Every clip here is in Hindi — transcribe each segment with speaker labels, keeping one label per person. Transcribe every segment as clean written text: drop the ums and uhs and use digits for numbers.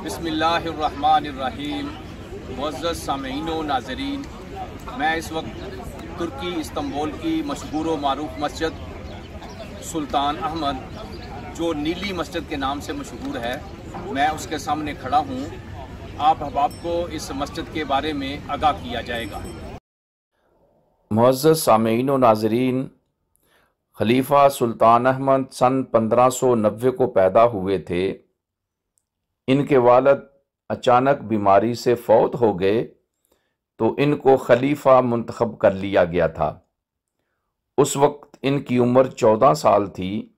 Speaker 1: बिस्मिल्लाहिर्रहमानिर्रहीम। मुअज़्ज़ज़ सामीईन व नाज़रीन, मैं इस वक्त तुर्की इस्तांबुल की मशहूर व मारूफ मस्जिद सुल्तान अहमद, जो नीली मस्जिद के नाम से मशहूर है, मैं उसके सामने खड़ा हूँ। आप अहबाब को इस मस्जिद के बारे में आगाह किया जाएगा।
Speaker 2: मुअज़्ज़ज़ सामीईन व नाज़रीन, खलीफा सुल्तान अहमद सन 1590 को पैदा हुए थे। इनके वालिद अचानक बीमारी से फौत हो गए तो इनको खलीफा मुंतखब कर लिया गया था। उस वक्त इनकी उम्र 14 साल थी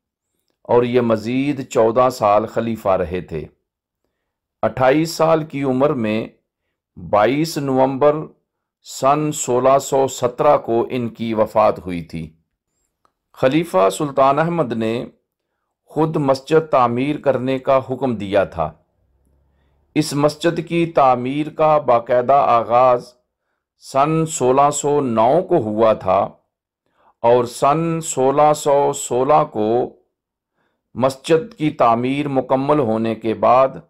Speaker 2: और ये मज़ीद 14 साल खलीफा रहे थे। 28 साल की उम्र में 22 नवंबर सन 1617 को इनकी वफ़ात हुई थी। खलीफा सुल्तान अहमद ने खुद मस्जिद तामीर करने का हुक्म दिया था। इस मस्जिद की तामीर का बाकायदा आगाज़ सन 1609 को हुआ था और सन 1616 को मस्जिद की तामीर मुकम्मल होने के बाद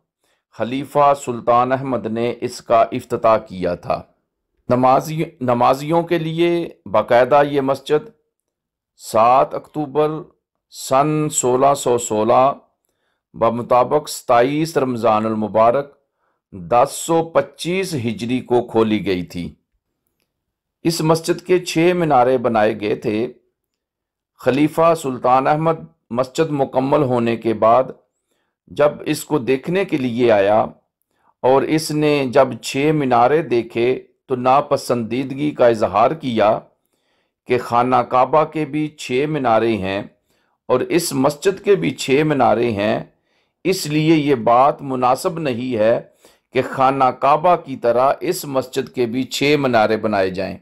Speaker 2: खलीफा सुल्तान अहमद ने इसका इफ्तिताह किया था। नमाजियों के लिए बाकायदा ये मस्जिद 7 अक्टूबर सन 1616 बमुताबिक 27 रमज़ानुल मुबारक 1025 हिजरी को खोली गई थी। इस मस्जिद के 6 मीनारे बनाए गए थे। खलीफा सुल्तान अहमद मस्जिद मुकम्मल होने के बाद जब इसको देखने के लिए आया और इसने जब 6 मीनारे देखे तो नापसंदीदगी का इजहार किया कि खाना काबा के भी 6 मीनारे हैं और इस मस्जिद के भी 6 मीनारे हैं, इसलिए ये बात मुनासिब नहीं है कि खाना काबा की तरह इस मस्जिद के भी 6 मीनारे बनाए जाएं।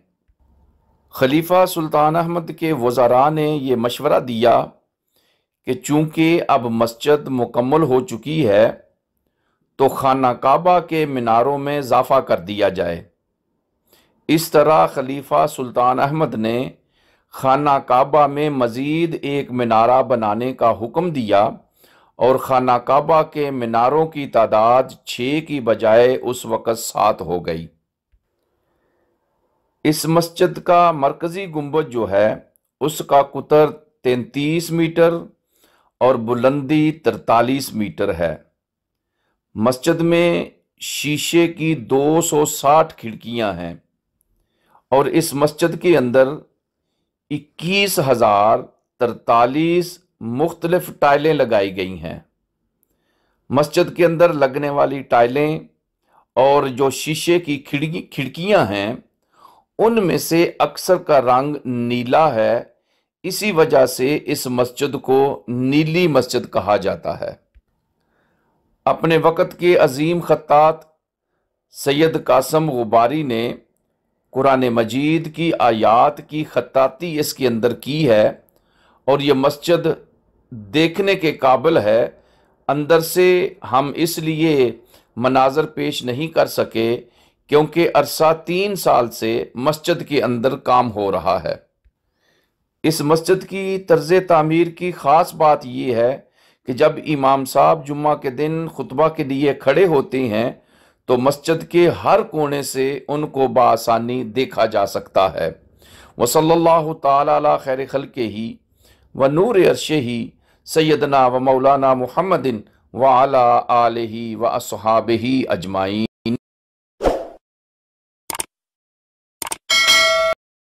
Speaker 2: खलीफा सुल्तान अहमद के वज़रा ने यह मशवरा दिया कि चूँकि अब मस्जिद मुकम्मल हो चुकी है तो खाना काबा के मीनारों में इजाफ़ा कर दिया जाए। इस तरह खलीफा सुल्तान अहमद ने खाना काबा में मज़ीद एक मीनारा बनाने का हुक्म दिया और खाना काबा के मीनारों की तादाद 6 की बजाय उस वक़्त 7 हो गई। इस मस्जिद का मरकज़ी गुंबद जो है उसका कुतर 33 मीटर और बुलंदी 43 मीटर है। मस्जिद में शीशे की 260 खिड़कियां हैं और इस मस्जिद के अंदर 21,043 मुख्तलिफ टाइलें लगाई गई हैं। मस्जिद के अंदर लगने वाली टाइलें और जो शीशे की खिड़कियां हैं उनमें से अक्सर का रंग नीला है। इसी वजह से इस मस्जिद को नीली मस्जिद कहा जाता है। अपने वक़्त के अजीम खत्तात सैयद कासिम गुबारी ने कुरान मजीद की आयात की खत्ताती इसके अंदर की है और ये मस्जिद देखने के काबिल है। अंदर से हम इसलिए मनाजर पेश नहीं कर सके क्योंकि अरसा 3 साल से मस्जिद के अंदर काम हो रहा है। इस मस्जिद की तर्ज़ तामीर की ख़ास बात यह है कि जब इमाम साहब जुम्मा के दिन खुतबा के लिए खड़े होते हैं तो मस्जिद के हर कोने से उनको बआसानी देखा जा सकता है। वसल्लल्लाहु ताला अला खैर खल्क़िही व नूर अर्शिही सैयदना व मौलाना मुहम्मदिन व अला आलिही व अस्हाबिही अजमाइन।